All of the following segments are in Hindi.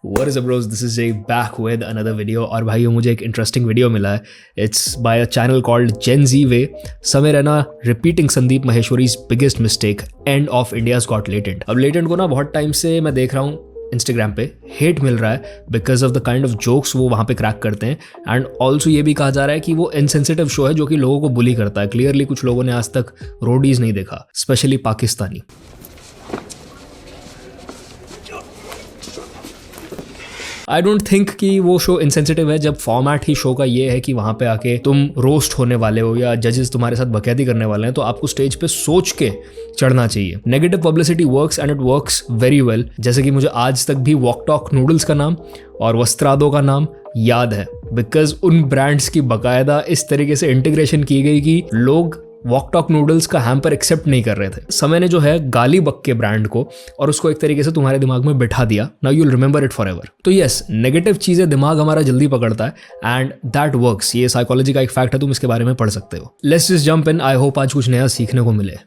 What is up bros, this is Jay back with another video। और भाइयों मुझे एक इंटरेस्टिंग वीडियो मिला है। It's by a channel called gen Z way. समय Raina repeating Sandeep Maheshwari's biggest mistake end of India's Got Latent. अब लेटेंट को ना बहुत टाइम से मैं देख रहा हूँ इंस्टाग्राम पे हेट मिल रहा है because of the kind of jokes वो वहाँ पे क्रैक करते हैं। एंड ऑल्सो ये भी कहा जा रहा है कि वो इनसेंसिटिव शो है जो कि लोगों को बुली करता है। क्लियरली कुछ लोगों ने आज तक रोडीज नहीं देखा, specially Pakistani. I don't think कि वो शो इंसेंसिटिव है जब फॉर्मेट ही शो का ये है कि वहाँ पे आके तुम रोस्ट होने वाले हो या जजेस तुम्हारे साथ बकैती करने वाले हैं, तो आपको स्टेज पे सोच के चढ़ना चाहिए। Negative publicity works and it works very well. जैसे कि मुझे आज तक भी वॉक टॉक नूडल्स का नाम और वस्त्रादो का नाम याद है बिकॉज उन ब्रांड्स की बाकायदा इस तरीके से इंटीग्रेशन की गई कि लोग वॉक टॉक नूडल्स का हैम्पर एक्सेप्ट नहीं कर रहे थे। समय ने जो है गाली बक के ब्रांड को और उसको एक तरीके से तुम्हारे दिमाग में बिठा दिया। Now you will remember it for ever. तो यस, नेगेटिव चीजें दिमाग हमारा जल्दी पकड़ता है एंड दैट वर्क्स। ये साइकोलॉजी का एक फैक्ट है, तुम इसके बारे में पढ़ सकते हो। Let's just jump in. I hope आज कुछ नया सीखने को मिले।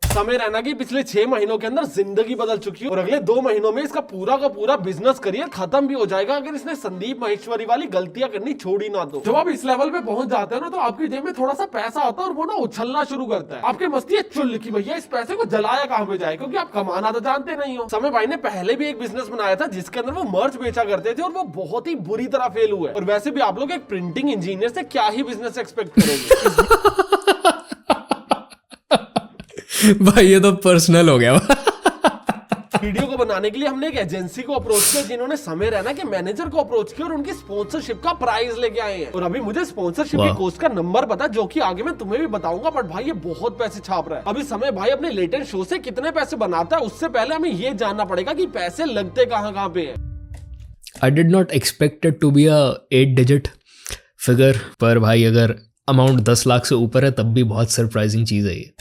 समय रैना की पिछले 6 महीनों के अंदर जिंदगी बदल चुकी है और अगले 2 महीनों में इसका पूरा का पूरा बिजनेस करियर खत्म भी हो जाएगा अगर इसने संदीप माहेश्वरी वाली गलतियां करनी छोड़ी ना दो। जब आप इस लेवल पे पहुंच जाते हैं ना तो आपकी जेब में थोड़ा सा पैसा आता है और वो ना उछलना शुरू करता है। आपके मस्ती है चुल की भैया इस पैसे को जलाया कहाँ पे जाए, क्योंकि आप कमाना तो जानते नहीं हो। समय भाई ने पहले भी एक बिजनेस बनाया था जिसके अंदर वो मर्च बेचा करते थे और वो बहुत ही बुरी तरह फेल हुआ है। और वैसे भी आप लोग एक प्रिंटिंग इंजीनियर से क्या ही बिजनेस एक्सपेक्ट करोगे। भाई ये तो पर्सनल हो गया। वीडियो को बनाने के लिए हमने एक एजेंसी को अप्रोच किया जिन्होंने समय रैना के मैनेजर को अप्रोच किया और उनकी स्पॉन्सरशिप का प्राइस लेके आए हैं। और अभी मुझे स्पॉन्सरशिप की कोस्ट का नंबर पता जो कि आगे मैं तुम्हें भी बताऊंगा, बट भाई ये बहुत पैसे छाप रहा है। अभी समय भाई अपने लेटेंट शो से कितने पैसे बनाता है उससे पहले हमें ये जानना पड़ेगा कि पैसे लगते कहाँ पे है। I did not expected to be a 8 digit figure, पर भाई अगर अमाउंट 10 लाख से ऊपर है तब भी बहुत सरप्राइजिंग चीज है ये।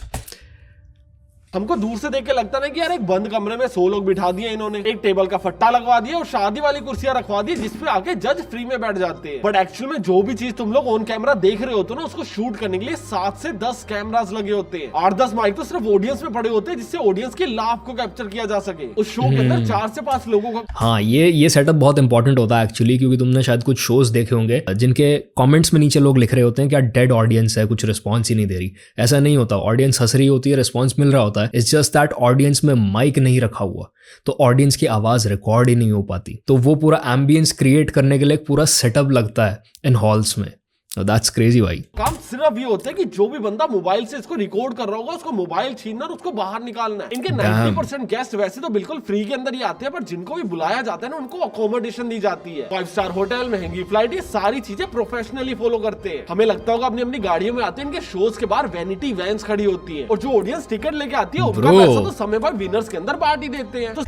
हमको दूर से देख के लगता है कि यार एक बंद कमरे में 100 लोग बिठा दिए इन्होंने, एक टेबल का फट्टा लगवा दिया और शादी वाली कुर्सियां रखवा दी जिसपे आके जज फ्री में बैठ जाते हैं। बट एक्चुअल में जो भी चीज तुम लोग ऑन कैमरा देख रहे होते हो ना उसको शूट करने के लिए 7 से 10 कैमरास लगे होते हैं। 8-10 माइक तो सिर्फ ऑडियंस में पड़े होते हैं जिससे ऑडियंस के लाभ को कैप्चर किया जा सके। उस शो के अंदर 4 से 5 लोगों का। हाँ, ये सेटअप बहुत इंपॉर्टेंट होता है एक्चुअली, क्योंकि तुमने शायद कुछ शोज देखे होंगे जिनके कमेंट्स में नीचे लोग लिख रहे होते हैं क्या डेड ऑडियंस है, कुछ रिस्पॉन्स ही नहीं दे रही। ऐसा नहीं होता, ऑडियंस हंस रही होती है, रिस्पॉन्स मिल रहा होता है। इट्स जस्ट दैट ऑडियंस में माइक नहीं रखा हुआ तो ऑडियंस की आवाज रिकॉर्ड ही नहीं हो पाती। तो वो पूरा एम्बियंस क्रिएट करने के लिए पूरा सेटअप लगता है इन हॉल्स में। That's crazy भाई। काम सिर्फ ये होता है कि जो भी बंदा मोबाइल से इसको रिकॉर्ड कर रहा होगा उसको मोबाइल छीनना और उसको बाहर निकालना है। इनके 90% गेस्ट वैसे तो बिल्कुल फ्री के अंदर ही आते हैं, पर जिनको भी बुलाया जाता है ना उनको अकोमोडेशन दी जाती है। 5 स्टार होटल, महंगी फ्लाइट, ये सारी चीजें प्रोफेशनली फॉलो करते हैं। हमें लगता होगा अपनी अपनी गाड़ियों में आते हैं, इनके शोज के बाहर वैनिटी वैन्स खड़ी होती है और जो ऑडियंस टिकट लेके आती है उनका पैसा तो समय पर विनर्स के अंदर पार्टी देते हैं। तो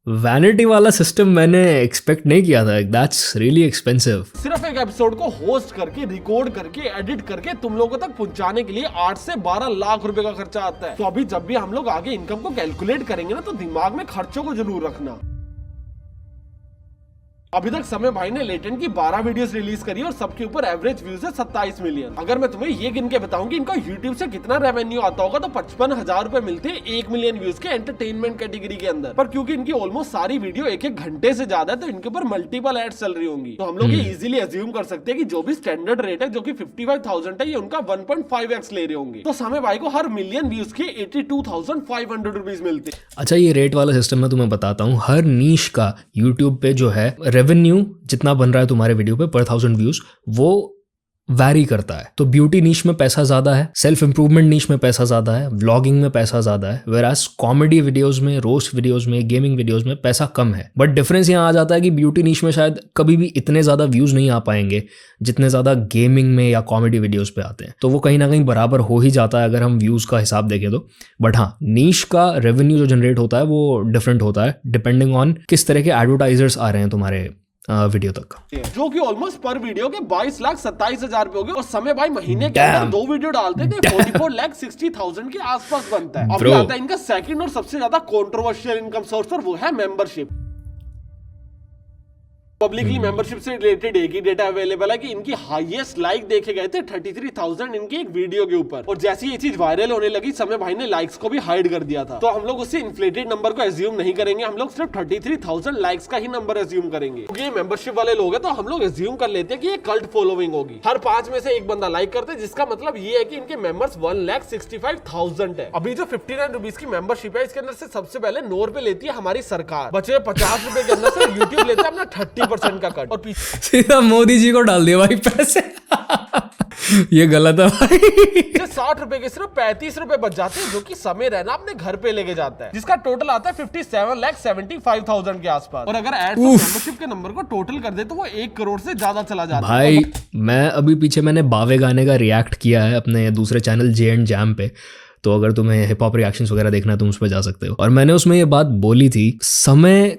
वैनिटी वाला सिस्टम मैंने एक्सपेक्ट नहीं किया था। That's really expensive. सिर्फ एक एपिसोड को होस्ट करके, रिकॉर्ड करके, एडिट करके तुम लोगों तक पहुंचाने के लिए 8 से 12 लाख रुपए का खर्चा आता है। तो अभी जब भी हम लोग आगे इनकम को कैलकुलेट करेंगे ना तो दिमाग में खर्चों को जरूर रखना। अभी तक समय भाई ने लेटेंट की 12 वीडियोस रिलीज करी और सबके ऊपर एवरेज व्यूज है 27 मिलियन। अगर मैं तुम्हें ये गिन के बताऊं कि इनका यूट्यूब से कितना रेवेन्यू आता होगा तो 55,000 रुपए मिलते हैं 1 मिलियन व्यूज के एंटरटेनमेंट कैटेगरी के अंदर। पर क्योंकि इनकी ऑलमोस्ट सारी वीडियो 1-1 घंटे से ज्यादा है तो इनके ऊपर मल्टीपल एड्स चल रही होंगी। तो हम लोग ये इजीली अज्यूम कर सकते हैं कि जो भी स्टैंडर्ड रेट है जो कि 55,000 है ये उनका 1.5x ले रहे होंगे। तो समय भाई को हर मिलियन व्यूज के 82,500 रुपीज मिलते हैं। अच्छा, ये रेट वाला सिस्टम मैं तुम्हें बताता हूँ। हर नीश का यूट्यूब पे जो है रेवेन्यू जितना बन रहा है तुम्हारे वीडियो पे पर 1000 व्यूज वो वैरी करता है। तो ब्यूटी नीश में पैसा ज्यादा है, सेल्फ इंप्रूवमेंट नीश में पैसा ज्यादा है, व्लॉगिंग में पैसा ज्यादा है, वेरास कॉमेडी वीडियोस में, रोस्ट वीडियोस में, गेमिंग वीडियोस में पैसा कम है। बट डिफरेंस यहाँ आ जाता है कि ब्यूटी नीश में शायद कभी भी इतने ज्यादा व्यूज नहीं आ पाएंगे जितने ज्यादा गेमिंग में या कॉमेडी वीडियोस पे आते हैं। तो वो कहीं ना कहीं बराबर हो ही जाता है अगर हम व्यूज का हिसाब देखें तो। बट हाँ, नीश का रेवेन्यू जो जनरेट होता है वो डिफरेंट होता है डिपेंडिंग ऑन किस तरह के एडवर्टाइजर्स आ रहे हैं तुम्हारे वीडियो तक, जो कि ऑलमोस्ट पर वीडियो के 22,27,000 रुपए हो गए। और समय भाई महीने के अंदर 2 वीडियो डालते थे 44,60,000 के आसपास बनता है। अब आता है इनका सेकंड और सबसे ज्यादा कंट्रोवर्शियल इनकम सोर्स और वो है मेंबरशिप। पब्लिकली मेंबरशिप से रिलेटेड एक ही डेटा अवेलेबल है कि इनकी हाईएस्ट लाइक देखे गए थे 33,000 इनकी एक वीडियो के ऊपर, और जैसे ये चीज वायरल होने लगी समय भाई ने लाइक्स को भी हाइड कर दिया था। तो हम लोग उससे इन्फ्लेटेड नंबर को एज्यूम नहीं करेंगे, हम लोग सिर्फ 33,000 लाइक्स का ही नंबर एज्यूम करेंगे, क्योंकि ये मेंबरशिप वाले लोग हैं तो हम लोग एज्यूम कर लेते हैं कि ये कल्ट फॉलोइंग होगी। हर 5 में से एक बंदा लाइक करते हैं, जिसका मतलब ये है कि इनके मेंबर्स 1,65,000 है। अभी जो 59 रुपीज की मेंबरशिप है, इसके अंदर से सबसे पहले 9 रुपए लेती है हमारी सरकार, बचे 50 रुपए के अंदर से यूट्यूब लेता है अपना 30% का कट, और सीधा मोदी जी को डाल दिया भाई पैसे। ये गलत है भाई। 60 रुपए के सिर्फ 35 रुपए बच जाते हैं, जो कि समय रहना अपने घर पे लेके जाता है, जिसका टोटल आता है 57,75,000 के आसपास। और अगर एड मेंबरशिप के नंबर को टोटल कर दे तो वो 1 करोड़ से ज्यादा चला जाता है भाई। मैं अभी पीछे मैंने बावे गाने का रिएक्ट किया है अपने दूसरे चैनल जे एंड जैम पे, तो अगर तुम्हें हिप हॉप रिएक्शंस वगैरह देखना है तुम उस पर जा सकते हो। और मैंने उसमें ये बात बोली थी, समय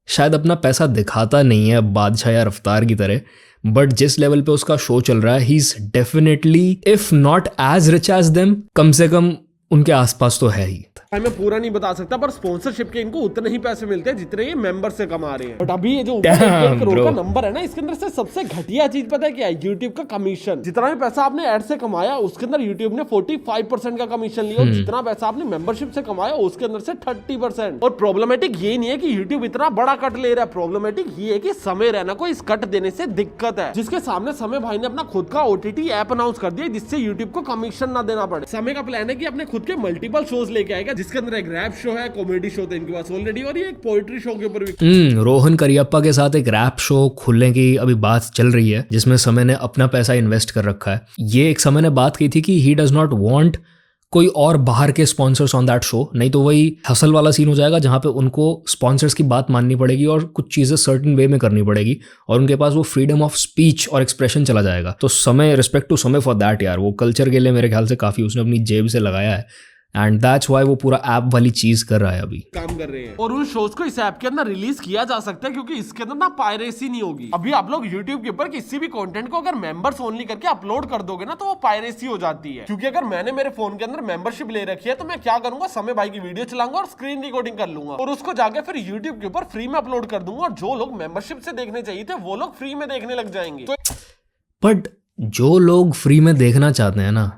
शायद अपना पैसा दिखाता नहीं है बादशाह या रफ्तार की तरह, बट जिस लेवल पे उसका शो चल रहा है he is definitely if not as rich as them, कम से कम उनके आसपास तो है ही। मैं पूरा नहीं बता सकता, पर स्पॉन्सरशिप के इनको उतने ही पैसे मिलते हैं जितने ये मेंबर से कमा रहे हैं। बट अभी ये जो 1 करोड़ का नंबर है ना, इसके अंदर से सबसे घटिया चीज पता है क्या है? यूट्यूब का कमीशन। जितना भी पैसा आपने एड से कमाया उसके अंदर यूट्यूब ने 45% का कमीशन लिया, और जितना पैसा आपने मेंबरशिप से कमाया उसके अंदर से 30%। और प्रॉब्लमेटिक ये नहीं है कि यूट्यूब इतना बड़ा कट ले रहा है, प्रॉब्लमेटिक ये है कि समय रैना को इस कट देने से दिक्कत है, जिसके सामने समय भाई ने अपना खुद का OTT ऐप अनाउंस कर दिया, जिससे यूट्यूब को कमीशन ना देना पड़े। समय का प्लान है कि अपने खुद के मल्टीपल शोज लेके आएगा, जिसके अंदर एक रैप शो है, कॉमेडी शो था इनके पास ऑलरेडी, और ये एक पोएट्री शो के ऊपर भी रोहन करियप्पा के साथ एक रैप शो खुलने की अभी बात चल रही है, जिसमें समय ने अपना पैसा इन्वेस्ट कर रखा है। ये एक समय ने बात की थी कि ही डज नॉट वांट कोई और बाहर के स्पॉन्सर्स ऑन दैट शो, नहीं तो वही हसल वाला सीन हो जाएगा जहां पे उनको स्पॉन्सर्स की बात माननी पड़ेगी और कुछ चीजें सर्टेन वे में करनी पड़ेगी, और उनके पास वो फ्रीडम ऑफ स्पीच और एक्सप्रेशन चला जाएगा। तो समय, रिस्पेक्ट टू समय फॉर दैट यार, वो कल्चर के लिए मेरे ख्याल से काफी उसने अपनी जेब से लगाया है, एंड दैट्स व्हाई वो पूरा ऐप वाली चीज कर रहा है अभी, काम कर रहे हैं। और उन शोज को इस ऐप के अंदर रिलीज किया जा सकता है, क्योंकि इसके अंदर ना पायरेसी नहीं होगी। अभी आप लोग YouTube के ऊपर किसी भी कंटेंट को अगर मेंबर्स ओनली करके अपलोड कर दोगे ना, तो वो पायरेसी हो जाती है। क्योंकि अगर मैंने मेरे फोन के अंदर मेंबरशिप ले रखी है, तो मैं क्या करूंगा, समय भाई की वीडियो चलाऊंगा और स्क्रीन रिकॉर्डिंग कर लूंगा, और उसको जाके फिर YouTube के ऊपर फ्री में अपलोड कर दूंगा, और जो लोग मेंबरशिप से देखने चाहिए थे वो लोग फ्री में देखने लग जाएंगे। बट जो लोग फ्री में देखना चाहते हैं ना,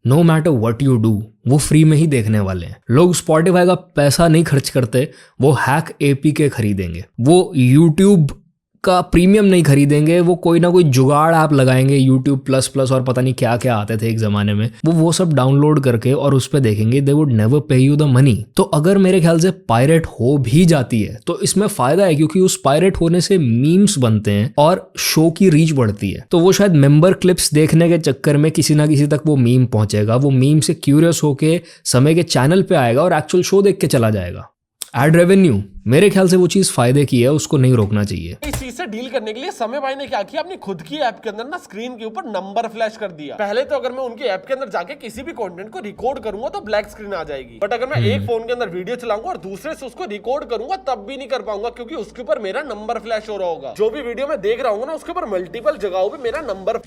no matter what you do, वो फ्री में ही देखने वाले हैं। लोग स्पॉटिफाई का पैसा नहीं खर्च करते, वो हैक APK खरीदेंगे, वो यूट्यूब का प्रीमियम नहीं खरीदेंगे, वो कोई ना कोई जुगाड़ ऐप लगाएंगे, यूट्यूब प्लस और पता नहीं क्या क्या आते थे एक जमाने में, वो सब डाउनलोड करके और उस पर देखेंगे। दे वुड नेवर पे यू द मनी। तो अगर मेरे ख्याल से पायरेट हो भी जाती है तो इसमें फायदा है, क्योंकि उस पायरेट होने से मीम्स बनते हैं और शो की रीच बढ़ती है। तो वो शायद मेंबर क्लिप्स देखने के चक्कर में किसी ना किसी तक वो मीम पहुंचेगा, वो मीम से क्यूरियस होके समय के चैनल पे आएगा और एक्चुअल शो देख के चला जाएगा। एड रेवेन्यू, मेरे ख्याल से वो चीज फायदे की है, उसको नहीं रोकना चाहिए। इस चीज से डील करने के लिए समय भाई ने क्या किया, अपनी खुद की ऐप के अंदर ना स्क्रीन के ऊपर नंबर फ्लैश कर दिया। पहले तो अगर मैं उनकी ऐप के अंदर जाके किसी भी कंटेंट को रिकॉर्ड करूंगा तो ब्लैक स्क्रीन आ जाएगी, बट अगर मैं एक फोन के अंदर वीडियो चलाऊंगा और दूसरे से उसको रिकॉर्ड करूंगा तब भी नहीं कर पाऊंगा, क्योंकि उसके ऊपर मेरा नंबर फ्लैश हो रहा होगा। जो भी वीडियो मैं देख रहा हूँ ना, उसके ऊपर मल्टीपल जगहों पे मेरा नंबर।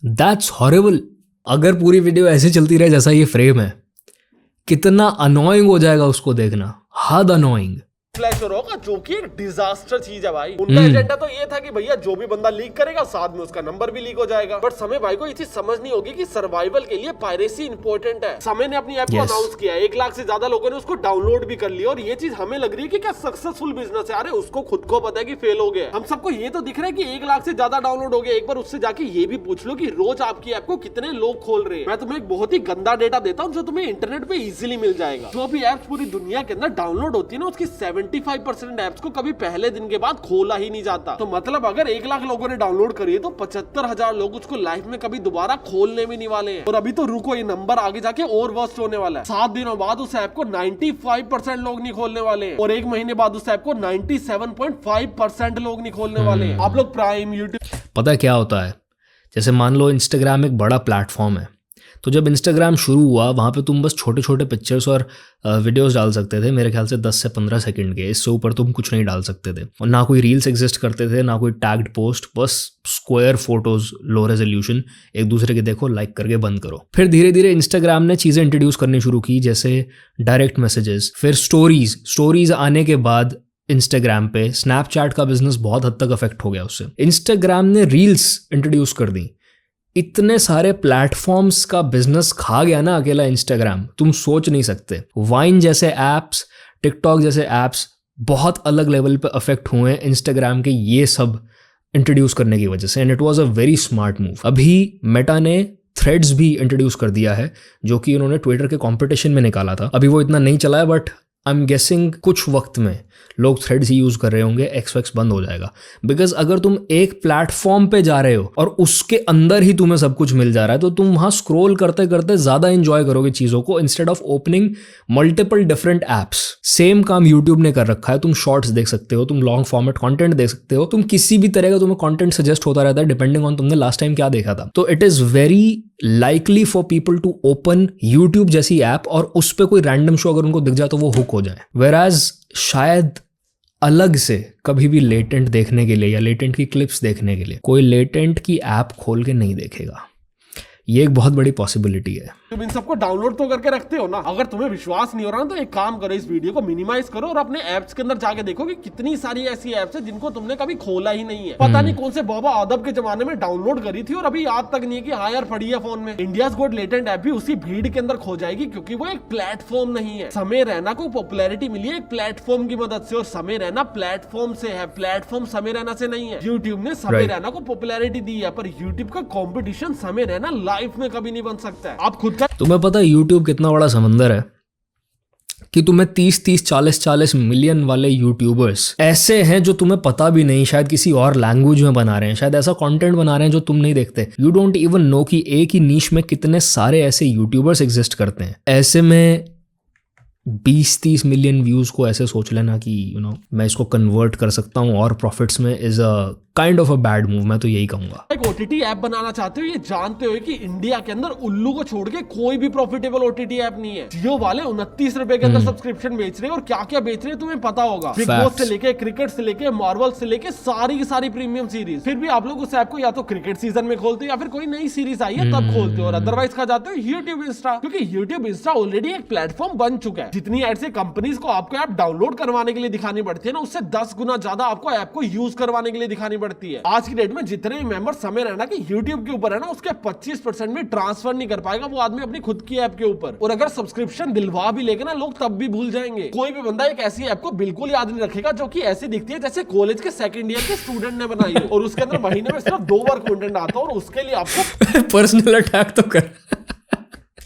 That's horrible. अगर पूरी वीडियो ऐसे चलती रहे जैसा ये फ्रेम है, कितना अनोइंग हो जाएगा उसको देखना, हद अनोइंग फ्लैश हो रहा होगा, जो कि एक डिजास्टर चीज है भाई। उनका एजेंडा तो ये था कि भैया जो भी बंदा लीक करेगा साथ में उसका नंबर भी लीक हो जाएगा, बट समय भाई को ये चीज समझ नहीं होगी कि सर्वाइवल के लिए पायरेसी इंपॉर्टेंट है। समय ने अपनी ऐप को अनाउंस किया, 1 लाख से ज्यादा लोगों ने उसको डाउनलोड भी कर लिया, और ये चीज हमें लग रही है कि क्या सक्सेसफुल बिजनेस है। अरे उसको खुद को पता है कि फेल हो गया। हम सबको ये तो दिख रहा है कि 1 लाख से ज्यादा डाउनलोड हो गया। एक बार उससे जाके ये भी पूछ लो कि रोज आपकी ऐप को कितने लोग खोल रहे हैं। मैं तुम्हें एक बहुत ही गंदा डेटा देता हूँ जो तुम्हें इंटरनेट पे इजीली मिल जाएगा। जो भी ऐप्स पूरी दुनिया के अंदर डाउनलोड होती है ना, उसकी 75% ऐप्स को कभी पहले दिन के बाद खोला ही नहीं जाता। तो मतलब अगर 1 लाख लोगों ने डाउनलोड करी है तो 75,000 लोग उसको लाइफ में कभी दोबारा खोलने भी नहीं वाले हैं। और अभी तो रुको, ये नंबर आगे जाके और वर्स्ट होने वाला है। 7 दिनों बाद उस ऐप को 95% लोग नहीं खोलने वाले हैं, और 1 महीने बाद उस ऐप को 97.5% लोग नहीं खोलने वाले हैं। आप लोग प्राइम, यूट्यूब, पता है क्या होता है, जैसे मान लो इंस्टाग्राम एक बड़ा प्लेटफॉर्म है, तो जब इंस्टाग्राम शुरू हुआ वहाँ पे तुम बस छोटे छोटे पिक्चर्स और वीडियोस डाल सकते थे, मेरे ख्याल से 10 से 15 सेकंड के, इससे ऊपर तुम कुछ नहीं डाल सकते थे। और ना कोई रील्स एग्जिस्ट करते थे, ना कोई टैग्ड पोस्ट, बस स्क्वायर फोटोज, लो रेजोल्यूशन, एक दूसरे के देखो, लाइक करके बंद करो। फिर धीरे धीरे इंस्टाग्राम ने चीज़ें इंट्रोड्यूस करनी शुरू की, जैसे डायरेक्ट मैसेजेस, फिर स्टोरीज आने के बाद इंस्टाग्राम पे, स्नैपचैट का बिजनेस बहुत हद तक अफेक्ट हो गया उससे। इंस्टाग्राम ने रील्स इंट्रोड्यूस कर दी, इतने सारे प्लेटफॉर्म्स का बिजनेस खा गया ना अकेला इंस्टाग्राम, तुम सोच नहीं सकते। वाइन जैसे एप्स, टिकटॉक जैसे एप्स बहुत अलग लेवल पे अफेक्ट हुए हैं इंस्टाग्राम के ये सब इंट्रोड्यूस करने की वजह से, and it was a very smart move. अभी मेटा ने थ्रेड्स भी इंट्रोड्यूस कर दिया है, जो कि उन्होंने ट्विटर के कंपटीशन में निकाला था। अभी वो इतना नहीं चला है, बट आई एम गेसिंग कुछ वक्त में लोग थ्रेड्स ही यूज़ कर रहे होंगे, एक्स बंद हो जाएगा। बिकॉज अगर तुम एक प्लेटफॉर्म पे जा रहे हो और उसके अंदर ही तुम्हें सब कुछ मिल जा रहा है, तो तुम वहाँ स्क्रॉल करते करते ज़्यादा इंजॉय करोगे चीज़ों को, instead of opening multiple different apps. Same काम यूट्यूब ने कर रखा है, तुम शॉर्ट्स देख सकते हो, तुम लॉन्ग फॉर्मेट कंटेंट देख सकते हो, तुम किसी भी तरह का तुम्हें कंटेंट सजेस्ट होता रहता है डिपेंडिंग ऑन तुमने लास्ट टाइम क्या देखा था। तो it is very likely for people to open YouTube जैसी ऐप और उस पर कोई रैंडम शो अगर उनको दिख जाए तो वो हुक हो जाए। वेराज शायद अलग से कभी भी लेटेंट देखने के लिए या लेटेंट की क्लिप्स देखने के लिए कोई लेटेंट की ऐप खोल के नहीं देखेगा। ये एक बहुत बड़ी पॉसिबिलिटी है। तुम इन सबको डाउनलोड तो करके रखते हो ना। अगर तुम्हें विश्वास नहीं हो रहा तो एक काम करो, इस वीडियो को मिनिमाइज करो और अपने ऐप्स के अंदर जाके देखो कि कितनी सारी ऐसी ऐप्स है जिनको तुमने कभी खोला ही नहीं है। पता नहीं कौन से बाबा आदम के जमाने में डाउनलोड करी थी और अभी याद तक नहीं है कि हाँ यार पड़ी है फोन में। इंडियाज गॉट लेटेंट ऐप भी उसी भीड़ के अंदर खो जाएगी, क्योंकि वो एक प्लेटफॉर्म नहीं है। समय रैना को पॉपुलैरिटी मिली है एक प्लेटफॉर्म की मदद से, और समय रैना प्लेटफॉर्म से है, प्लेटफॉर्म समय रैना से नहीं है। यूट्यूब ने समय रैना को पॉपुलैरिटी दी है, पर यूट्यूब का कॉम्पिटिशन समय रैना लाइफ में कभी नहीं बन सकता है। आप खुद का तुम्हें पता है यूट्यूब कितना बड़ा समंदर है कि तुम्हें 30-30, 40-40 मिलियन वाले यूट्यूबर्स ऐसे हैं जो तुम्हें पता भी नहीं, शायद किसी और लैंग्वेज में बना रहे हैं, शायद ऐसा कंटेंट बना रहे हैं जो तुम नहीं देखते। यू डोंट इवन नो कि एक ही नीश में कितने सारे ऐसे यूट्यूबर्स एग्जिस्ट करते हैं। ऐसे में 20-30 मिलियन व्यूज को ऐसे सोच लेना कि मैं इसको कन्वर्ट कर सकता हूँ और प्रॉफिट्स में, is a kind of a bad move. मैं तो यही कहूंगा। एक ओटीटी ऐप बनाना चाहते हो, ये जानते हो कि इंडिया के अंदर उल्लू को छोड़ के कोई भी प्रॉफिटेबल ओटीटी ऐप नहीं है। जियो वाले 29 रुपए के अंदर सब्सक्रिप्शन बेच रहे हैं, और क्या क्या बेच रहे हैं तुम्हें पता होगा। बिग बॉस से लेके, क्रिकेट से लेके, मार्वल से लेके सारी की सारी प्रीमियम सीरीज। फिर भी आप लोग उस ऐप को या तो क्रिकेट सीजन में खोलते हो या फिर कोई नई सीरीज आई है तब खोलते हो, और अदरवाइज खा जाते हो यूट्यूब इंस्टा, क्योंकि यूट्यूब इंस्टा ऑलरेडी एक प्लेटफॉर्म बन चुका है। जितनी ऐड से कंपनीज को आपको ऐप डाउनलोड करवाने के लिए दिखानी पड़ती है ना, उससे 10 गुना ज्यादा आपको ऐप को यूज करवाने के लिए दिखानी पड़ती है। आज की में जितने मेंबर समय रहना कि YouTube के ऊपर है ना, उसके 25% में ट्रांसफर नहीं कर पाएगा वो आदमी अपनी खुद की ऐप के ऊपर। और अगर सब्सक्रिप्शन दिलवा भी लेगा ना, लोग तब भी भूल जाएंगे। कोई भी बंदा एक ऐसी ऐप को बिल्कुल याद नहीं रखेगा जो कि ऐसी दिखती है जैसे कॉलेज के सेकंड ईयर के स्टूडेंट ने बनाई हो, और उसके अंदर महीने में सिर्फ 2 बार कंटेंट आता है, और उसके लिए आपको पर्सनल अटैक तो कर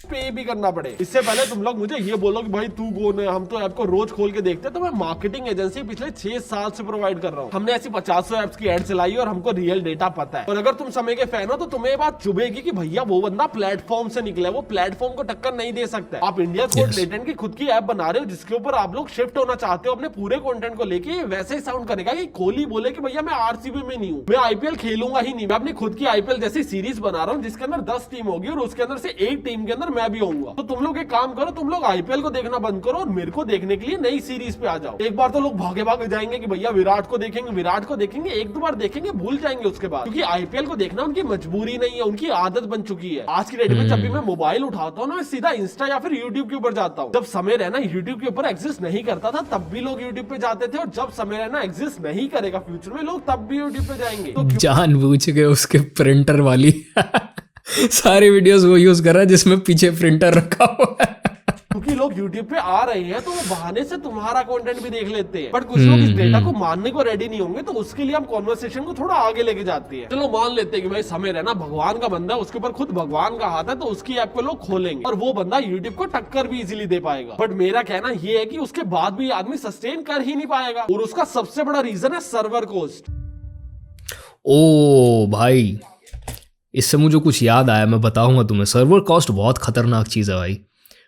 पे भी करना पड़े। इससे पहले तुम लोग मुझे ये बोलो कि भाई तू कौन है, हम तो ऐप को रोज खोल के देखते हैं। तो मैं मार्केटिंग एजेंसी पिछले 6 साल से प्रोवाइड कर रहा हूँ। हमने ऐसी 50 ऐप्स की एड चलाई और हमको रियल डेटा पता है। और अगर तुम समय के फैन हो तो तुम्हें ये बात चुभेगी कि भैया वो बंदा प्लेटफॉर्म से निकला है, वो प्लेटफॉर्म को टक्कर नहीं दे सकता। आप इंडिया गॉट लेटेंट की खुद की ऐप बना रहे हो जिसके ऊपर आप लोग शिफ्ट होना चाहते हो अपने पूरे कंटेंट को लेके। वैसे ही साउंड करेगा कि कोहली बोले कि भैया मैं आरसीबी में नहीं हूँ, मैं आईपीएल खेलूंगा ही नहीं। मैं अपनी खुद की आईपीएल जैसी सीरीज बना रहा हूँ जिसके अंदर 10 टीम होगी और उसके अंदर से एक टीम के अंदर मैं भी होऊंगा। तो तुम लोग एक काम करो, तुम लोग आईपीएल को देखना बंद करो और मेरे को देखने के लिए नई सीरीज पे आ जाओ। एक बार तो लोग भागे भागे जाएंगे कि भैया विराट को देखेंगे, विराट को देखेंगे, 1-2 बार देखेंगे, भूल जाएंगे उसके बाद, क्योंकि आईपीएल को देखना उनकी मजबूरी नहीं है, उनकी आदत बन चुकी है। आज की डेट में जब भी मैं मोबाइल उठाता हूँ ना, मैं सीधा इंस्टा या फिर यूट्यूब के ऊपर जाता हूँ। जब समय रहना यूट्यूब के ऊपर एग्जिस्ट नहीं करता था तब भी लोग यूट्यूब पे जाते थे, और जब समय रहना एग्जिस्ट नहीं करेगा फ्यूचर में, लोग तब भी यूट्यूब पे जाएंगे। तो जानबूझ के उसके प्रिंटर वाली सारी वीडियोस वो यूज कर रहा है जिसमें पीछे प्रिंटर रखा हुआ है। क्योंकि लोग YouTube पे आ रहे हैं तो वो बहाने से तुम्हारा कंटेंट भी देख लेते हैं, बट कुछ लोग इस डेटा को मानने को रेडी नहीं होंगे, तो उसके लिए हम कॉन्वर्सेशन को थोड़ा आगे लेके जाते हैं। चलो मान लेते हैं कि भाई समय रहना भगवान का बंदा है, उसके ऊपर खुद भगवान का हाथ है, तो उसकी ऐप को लोग खोलेंगे और वो बंदा YouTube को टक्कर भी इजीली दे पाएगा। बट मेरा कहना ये है कि उसके बाद भी आदमी सस्टेन कर ही नहीं पाएगा, और उसका सबसे बड़ा रीजन है सर्वर कॉस्ट। ओ भाई, इससे मुझे कुछ याद आया, मैं बताऊंगा तुम्हें। सर्वर कॉस्ट बहुत खतरनाक चीज़ है भाई।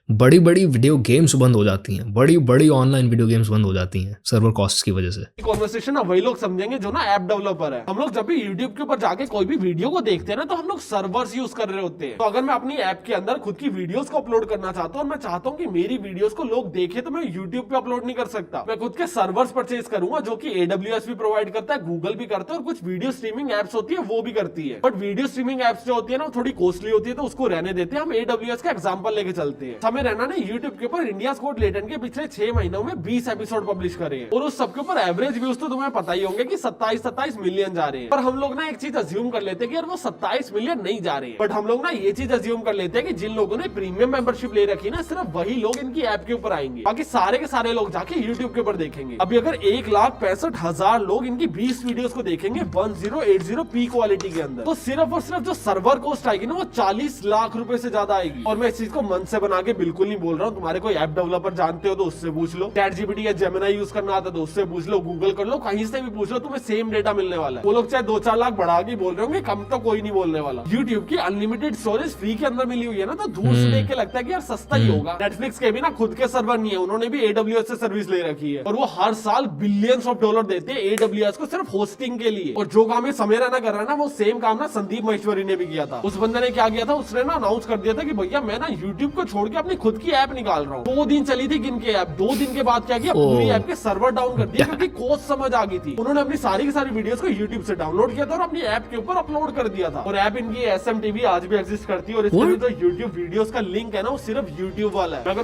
बड़ी बड़ी वीडियो गेम्स बंद हो जाती हैं, बड़ी बड़ी ऑनलाइन वीडियो गेम्स बंद हो जाती हैं सर्वर कॉस्ट की वजह से। कॉन्वर्सेशन ना वही लोग समझेंगे जो ना ऐप डेवलपर है। हम लोग जब भी यूट्यूब के ऊपर जाके कोई भी वीडियो को देखते हैं ना, तो हम लोग सर्वर्स यूज कर रहे होते हैं। तो अगर मैं अपनी ऐप के अंदर खुद की वीडियोस को अपलोड करना चाहता हूँ और मैं चाहता हूँ कि मेरी वीडियोस को लोग देखें, तो मैं यूट्यूब पे अपलोड नहीं कर सकता। मैं खुद के सर्वर्स परचेज करूंगा, जो कि AWS भी प्रोवाइड करता है, गूगल भी करता है, और कुछ वीडियो स्ट्रीमिंग एप्स होती है वो भी करती है। बट वीडियो स्ट्रीमिंग एप्स जो होती है ना, वो थोड़ी कॉस्टली होती है, तो उसको रहने देते हैं। हम AWS का एग्जाम्पल लेके चलते हैं। समय आमिर रैना ने यूट्यूब के ऊपर इंडिया गॉट टैलेंट के पिछले 6 महीनों में 20 एपिसोड पब्लिश करे हैं और उस सब के ऊपर एवरेज व्यूज तो तुम्हें पता ही होंगे कि 27 मिलियन जा रहे हैं। पर हम लोग ना एक चीज अज्यूम कर लेते हैं कि यार वो 27 मिलियन नहीं जा रहे हैं, बट हम लोग ना ये चीज अज्यूम कर लेते हैं कि जिन लोगों ने प्रीमियम मेंबरशिप ले रखी ना सिर्फ वही लोग इनकी ऐप के ऊपर आएंगे, बाकी सारे के सारे लोग जाके यूट्यूब के ऊपर देखेंगे। अभी अगर 1,65,000 लोग इनकी 20 वीडियोस को देखेंगे 1080p क्वालिटी के अंदर, तो सिर्फ और सिर्फ जो सर्वर कॉस्ट आएगी ना वो 40 लाख रुपए से ज्यादा आएगी। और मैं इस चीज को मन से बना के बिल्कुल नहीं बोल रहा हूँ, तुम्हारे कोई ऐप डेवलपर जानते हो तो उससे पूछ लो, ChatGPT या जेमिनी यूज करना आता तो उससे पूछ लो, गूगल कर लो, कहीं से भी पूछ लो, तुम्हें सेम डेटा मिलने वाला है। वो लोग चाहे 2-4 लाख बढ़ा के बोल रहे होंगे, कम तो कोई नहीं बोलने वाला। यूट्यूब की अनलिमिटेड स्टोरेज फ्री के अंदर मिली हुई है ना, तो दूर से देख के लगता है कि यार सस्ता ही होगा। नेटफ्लिक्स के भी ना खुद के सर्वर नहीं है, उन्होंने भी AWS से सर्विस ले रखी है और वो हर साल बिलियंस ऑफ डॉलर देते हैं AWS को सिर्फ होस्टिंग के लिए। और जो काम ये समय रैना कर रहा है ना, वो सेम काम ना संदीप महेश्वरी ने भी किया था। उस बंदे ने क्या किया था, उसने ना अनाउंस कर दिया था कि भैया मैं ना यूट्यूब को छोड़ के अपनी खुद की ऐप निकाल रहा हूँ। 2 दिन चली थी किनकी ऐप, 2 दिन के बाद क्या किया, पूरी ऐप के सर्वर डाउन कर दिया क्योंकि कॉस्ट समझ आ गई थी। उन्होंने अपनी सारी की सारी वीडियोस को यूट्यूब से डाउनलोड किया था और अपनी ऐप के ऊपर अपलोड कर दिया था। और ऐप इनकी SMTV आज भी एग्जिस्ट करती है और इसमें जो यूट्यूब वीडियोस का लिंक है ना वो सिर्फ यूट्यूब वाला है। अगर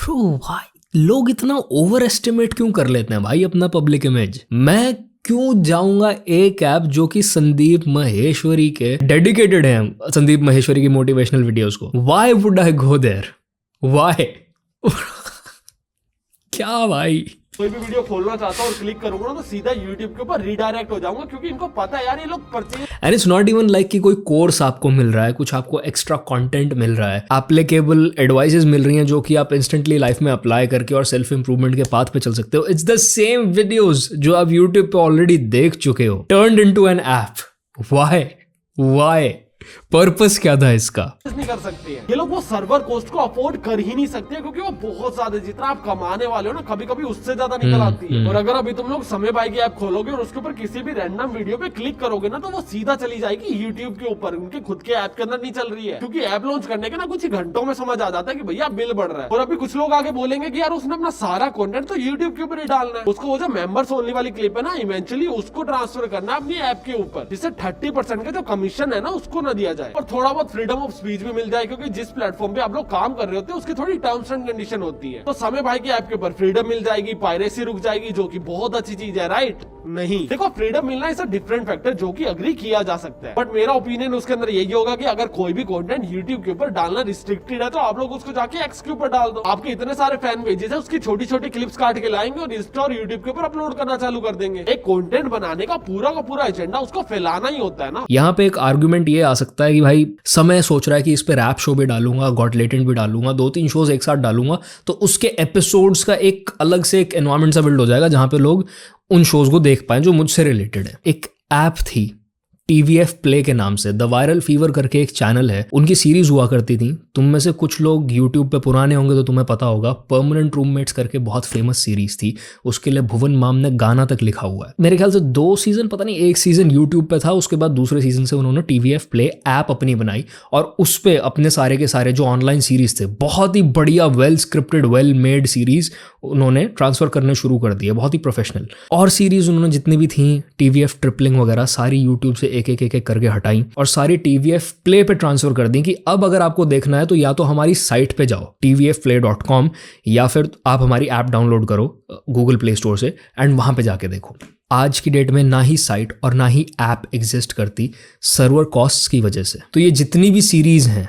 भाई लोग इतना ओवर एस्टिमेट क्यों कर लेते हैं भाई अपना पब्लिक इमेज। मैं क्यों जाऊंगा एक ऐप जो कि संदीप महेश्वरी के डेडिकेटेड है, संदीप महेश्वरी की मोटिवेशनल वीडियोस को, why would I go there, why क्या भाई। कोई भी वीडियो खोलना चाहता हूँ और क्लिक करूंगा तो सीधा यूट्यूब के ऊपर रीडायरेक्ट हो जाऊंगा क्योंकि इनको पता है यार ये लोग purchase. And it's not even like कि कोई कोर्स आपको मिल रहा है, कुछ आपको एक्स्ट्रा कंटेंट मिल रहा है, एप्लीकेबल एडवाइसेस मिल रही हैं जो कि आप इंस्टेंटली लाइफ में अप्लाई करके और सेल्फ इंप्रूवमेंट के पाथ पे चल सकते हो। इट्स द सेम वीडियोस जो आप यूट्यूब पे ऑलरेडी देख चुके हो, turned into an app. Why purpose क्या था इसका। नहीं कर सकते हैं ये लोग, वो सर्वर कॉस्ट को अफोर्ड कर ही नहीं सकते क्योंकि वो बहुत ज्यादा, जितना आप कमाने वाले हो ना कभी कभी उससे ज्यादा निकल आती है। और अगर अभी तुम लोग समय भाई की ऐप खोलोगे और उसके ऊपर किसी भी रैंडम वीडियो पे क्लिक करोगे ना तो वो सीधा चली जाएगी यूट्यूब के ऊपर, उनके खुद के ऐप के अंदर नहीं चल रही है क्योंकि ऐप लॉन्च करने के ना कुछ ही घंटों में समझ आ जाता है कि भैया बिल बढ़ रहा है। और अभी कुछ लोग आगे बोलेंगे कि यार उसने अपना सारा कंटेंट तो यूट्यूब के ऊपर ही डालना है, उसको वो जो मेंबर्स ओनली वाली क्लिप है ना इवेंचुअली उसको ट्रांसफर करना है अपनी ऐप के ऊपर, जिससे 30% का जो कमीशन है ना उसको ना दिया जाए और थोड़ा बहुत फ्रीडम ऑफ स्पीच भी मिल जाए क्योंकि जिस प्लेटफॉर्म पे आप लोग काम कर रहे होते हैं उसकी थोड़ी टर्म्स एंड कंडीशन होती है। तो समय भाई की ऐप के ऊपर फ्रीडम मिल जाएगी, पायरेसी रुक जाएगी, जो कि बहुत अच्छी चीज है, राइट? नहीं, देखो फ्रीडम मिलना इज अ डिफरेंट फैक्टर जो कि अग्री किया जा सकता है, बट मेरा ओपिनियन उसके अंदर यही होगा कि अगर कोई भी कंटेंट यूट्यूब के ऊपर डालना रिस्ट्रिक्टेड है तो आप लोग उसको जाके एक्स के ऊपर डाल दो। आपके इतने सारे फैन पेजेस है, उसकी छोटी छोटी क्लिप्स काट के लाएंगे और इंस्टा और यूट्यूब के ऊपर अपलोड करना चालू कर देंगे। एक कंटेंट बनाने का पूरा एजेंडा उसको फैलाना ही होता है ना। यहाँ पे एक आर्गुमेंट ये आ सकता है कि भाई समय सोच रहा है कि इस पे रैप शो भी डालूंगा, गॉट लेटेंट भी डालूंगा, 2-3 शोज एक साथ डालूंगा तो उसके एपिसोड्स का एक अलग से एक एनवायरमेंट सा बिल्ड हो जाएगा जहां पे लोग उन शोज को देख पाएं जो मुझसे रिलेटेड है। एक ऐप थी TVF प्ले के नाम से, द वायरल फीवर करके एक चैनल है, उनकी सीरीज हुआ करती थी। तुम में से कुछ लोग यूट्यूब पे पुराने होंगे तो तुम्हें पता होगा, परमानेंट रूममेट्स करके बहुत फेमस सीरीज थी, उसके लिए भुवन माम ने गाना तक लिखा हुआ है। मेरे ख्याल से 2 सीजन, पता नहीं 1 सीजन यूट्यूब पे था, उसके बाद दूसरे सीजन से उन्होंने TVF प्ले ऐप अपनी बनाई और उस पे अपने सारे के सारे जो ऑनलाइन सीरीज थे, बहुत ही बढ़िया well scripted well made series उन्होंने ट्रांसफर करने शुरू कर दिए, बहुत ही प्रोफेशनल। और सीरीज उन्होंने जितनी भी थी TVF ट्रिपलिंग वगैरह सारी यूट्यूब से एक एक करके हटाई और सारी TVF प्ले पे ट्रांसफर कर दी कि अब अगर आपको देखना है तो या तो हमारी साइट पे जाओ tvfplay.com या फिर आप हमारी ऐप डाउनलोड करो गूगल प्ले स्टोर से एंड वहां पे जाके देखो। आज की डेट में ना ही साइट और ना ही ऐप एग्जिस्ट करती सर्वर कॉस्ट्स की वजह से। तो ये जितनी भी सीरीज हैं,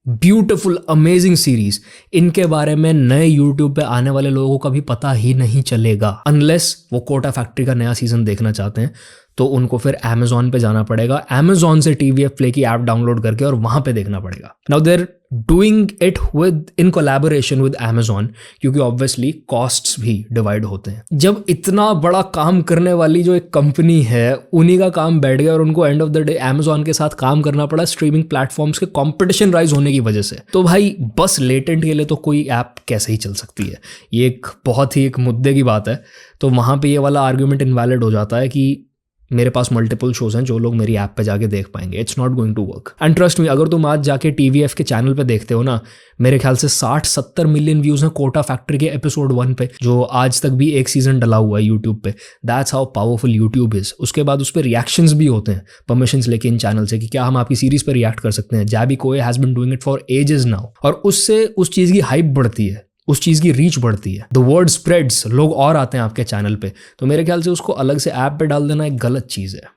ब्यूटीफुल अमेजिंग सीरीज, इनके बारे में नए यूट्यूब पे आने वाले लोगों का भी पता ही नहीं चलेगा अनलेस वो कोटा फैक्ट्री का नया सीजन देखना चाहते हैं। तो उनको फिर Amazon पे जाना पड़ेगा, Amazon से TVF प्ले की ऐप डाउनलोड करके और वहां पे देखना पड़ेगा। Now they're doing it with in collaboration with Amazon क्योंकि ऑब्वियसली कॉस्ट्स भी डिवाइड होते हैं। जब इतना बड़ा काम करने वाली जो एक कंपनी है उन्हीं का काम बैठ गया और उनको end of the day Amazon के साथ काम करना पड़ा स्ट्रीमिंग प्लेटफॉर्म्स के कंपटीशन राइज होने की वजह से, तो भाई बस लेटेंट के लिए तो कोई ऐप कैसे ही चल सकती है। ये एक बहुत ही एक मुद्दे की बात है। तो वहां पे ये वाला आर्ग्यूमेंट इनवैलिड हो जाता है कि मेरे पास मल्टीपल शोज हैं जो लोग मेरी ऐप पे जाके देख पाएंगे. It's not going to work. And trust me, अगर तुम आज जाके TVF के चैनल पे देखते हो ना, मेरे ख्याल से 60-70 मिलियन व्यूज हैं कोटा फैक्ट्री के एपिसोड 1 पे, जो आज तक भी एक सीजन डला हुआ है यूट्यूब पे. That's how powerful YouTube is. उसके बाद उस पर रिएक्शंस भी होते हैं परमिशंस लेके इन चैनल से कि क्या हम आपकी सीरीज पे रिएक्ट कर सकते हैं. Jaby Koay has been doing it for ages now. और उससे उस चीज़ की हाइप बढ़ती है, उस चीज़ की रीच बढ़ती है. द वर्ड स्प्रेड्स, लोग और आते हैं आपके चैनल पे. तो मेरे ख्याल से उसको अलग से ऐप पे डाल देना एक गलत चीज़ है.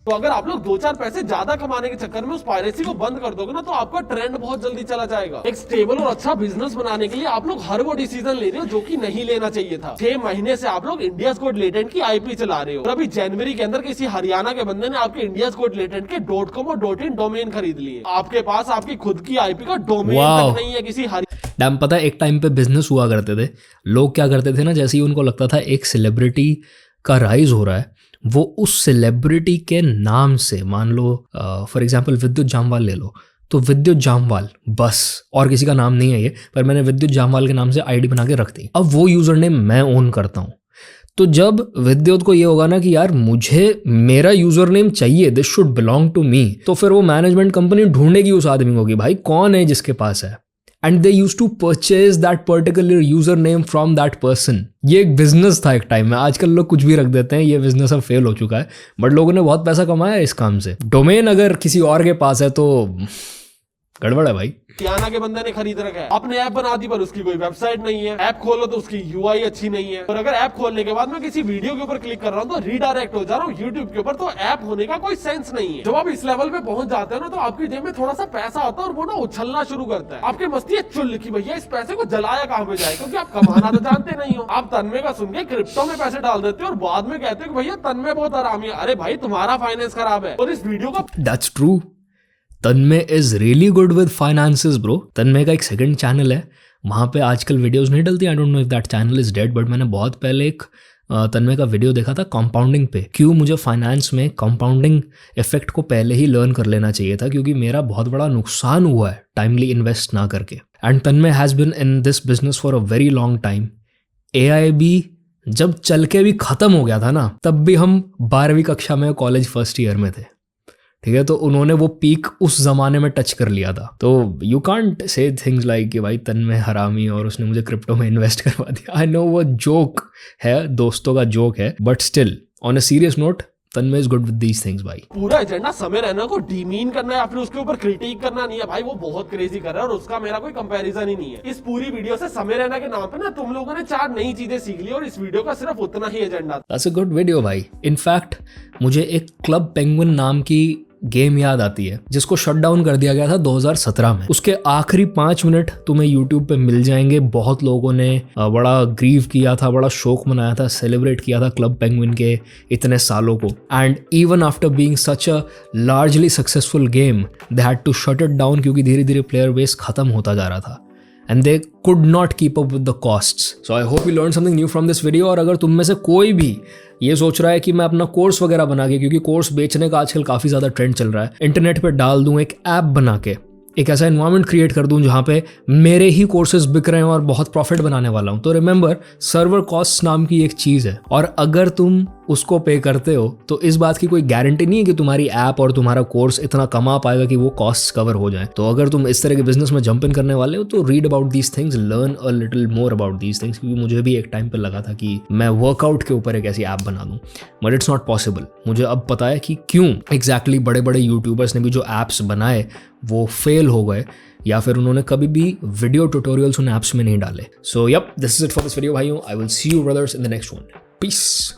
तो अगर आप लोग 2-4 पैसे ज्यादा कमाने के चक्कर में उस पायरेसी को बंद कर दोगे ना, तो आपका ट्रेंड बहुत जल्दी चला जाएगा. एक स्टेबल और अच्छा बिजनेस बनाने के लिए आप लोग हर वो डिसीजन ले रहे हो जो कि नहीं लेना चाहिए था. 6 महीने से आप लोग इंडिया गोट लेटेंट की IP चला रहे हो, और अभी जनवरी के अंदर किसी हरियाणा के बंदे ने आपके इंडिया गोट लेटेंट के .com और .in डोमेन खरीद लिए. आपके पास आपकी खुद की IP का डोमेन तक नहीं है किसी डैम. पता है, एक टाइम पे बिजनेस हुआ करते थे, लोग क्या करते थे ना, जैसे ही उनको लगता था एक सेलिब्रिटी का राइज हो रहा है, वो उस सेलिब्रिटी के नाम से, मान लो फॉर एग्जांपल विद्युत जामवाल ले लो, तो विद्युत जामवाल बस, और किसी का नाम नहीं है ये, पर मैंने विद्युत जामवाल के नाम से ID बना के रख दी. अब वो यूजर नेम मैं ओन करता हूँ. तो जब विद्युत को ये होगा ना कि यार मुझे मेरा यूजर नेम चाहिए, this should belong to me, तो फिर वो मैनेजमेंट कंपनी ढूंढेगी उस आदमी को कि भाई कौन है जिसके पास है. And they used to purchase that particular user name from that person. ये एक बिजनेस था एक टाइम में. आजकल लोग कुछ भी रख देते हैं, ये बिजनेस अब फेल हो चुका है, बट लोगों ने बहुत पैसा कमाया है इस काम से. डोमेन अगर किसी और के पास है तो गड़बड़ है भाई. हरियाणा के बंदे ने खरीद रखा है, आपने ऐप बना दी पर उसकी कोई वेबसाइट नहीं है. ऐप खोलो तो उसकी UI अच्छी नहीं है, और अगर ऐप खोलने के बाद मैं किसी वीडियो के ऊपर क्लिक कर रहा हूँ तो रीडायरेक्ट हो जा रहा हूँ YouTube के ऊपर. तो ऐप होने का कोई सेंस नहीं है. जब आप इस लेवल पे पहुंच जाते हैं ना, तो आपकी जेब में थोड़ा सा पैसा आता है और वो ना उछलना शुरू करता है. आपकी मस्ती है चुल की भैया इस पैसे को जलाया कहाँ पे जाए, क्योंकि आप कमाना तो जानते नहीं हो. आप तन्मय का सुन के क्रिप्टो में पैसे डाल देते हो और बाद में कहते हो भैया तन्मय बहुत आरामी है. अरे भाई तुम्हारा फाइनेंस खराब है. और इस वीडियो का that's true. Tanmay is really good with finances bro. Tanmay का एक सेकंड चैनल है, वहाँ पे आजकल वीडियोस नहीं डलती. I don't know if that channel is dead, but मैंने बहुत पहले एक तन्मय का वीडियो देखा था कंपाउंडिंग पे. क्यों मुझे फाइनेंस में कंपाउंडिंग इफेक्ट को पहले ही लर्न कर लेना चाहिए था, क्योंकि मेरा बहुत बड़ा नुकसान हुआ है टाइमली इन्वेस्ट ना करके. And Tanmay has been in this business for a very long time. AIB जब चल के भी ख़त्म हो गया था ना, तब भी हम 12वीं कक्षा में कॉलेज फर्स्ट ईयर में थे. ठीक है, तो उन्होंने वो पीक उस जमाने में टच कर लिया था. तो you can't say things like कि भाई तन्मय हरामी और उसने मुझे क्रिप्टो में इन्वेस्ट करवा दिया. आई नो वो जोक है, दोस्तों का जोक है, but still on a serious note Tanmay is good with these things भाई. पूरा एजेंडा समय रैना को डीमीन करना है या फिर उसके ऊपर क्रिटिक करना नहीं है. भाई वो बहुत क्रेजी कर रहा है और उसका मेरा कोई कंपैरिजन ही नहीं है. इस पूरी वीडियो से समय रैना के नाम पे ना तुम लोगों ने 4 नई चीजें सीख ली और इस वीडियो का सिर्फ उतना ही agenda. That's a good video भाई. इनफैक्ट मुझे एक क्लब पेंगुइन नाम की गेम याद आती है जिसको शट डाउन कर दिया गया था 2017 में. उसके आखिरी 5 मिनट तुम्हें यूट्यूब पे मिल जाएंगे. बहुत लोगों ने बड़ा ग्रीव किया था, बड़ा शोक मनाया था, सेलिब्रेट किया था क्लब पेंगुइन के इतने सालों को. And even after being such a largely successful game they had to shut it down, क्योंकि धीरे धीरे प्लेयर बेस खत्म होता जा रहा था. And they could not keep up with the costs. So I hope you learned something new from this video. और अगर तुम में से कोई भी ये सोच रहा है कि मैं अपना कोर्स वगैरह बना के, क्योंकि कोर्स बेचने का आजकल काफ़ी ज़्यादा ट्रेंड चल रहा है, इंटरनेट पे डाल दूँ एक ऐप बना के, एक ऐसा एनवायरनमेंट क्रिएट कर दूं जहाँ पे मेरे ही कोर्सेज बिक रहे हैं और बहुत प्रॉफिट बनाने वाला हूँ, तो रिमेंबर सर्वर कॉस्ट नाम की एक चीज़ है. और अगर तुम उसको पे करते हो तो इस बात की कोई गारंटी नहीं है कि तुम्हारी ऐप और तुम्हारा कोर्स इतना कमा पाएगा कि वो कॉस्ट कवर हो जाए. तो अगर तुम इस तरह के बिजनेस में जंप इन करने वाले हो तो read about these things, learn a little more about these things. क्योंकि मुझे भी एक टाइम पे लगा था कि मैं वर्कआउट के ऊपर एक ऐसी ऐप बना दूं, बट इट्स नॉट पॉसिबल. मुझे अब पता है कि क्यों एग्जैक्टली बड़े बड़े यूट्यूबर्स ने भी जो ऐप्स बनाए वो फेल हो गए, या फिर उन्होंने कभी भी वीडियो ट्यूटोरियल्स उन ऐप्स में नहीं डाले. So yup, this is it for this video भाइयों. I will see you brothers in the next one. Piece.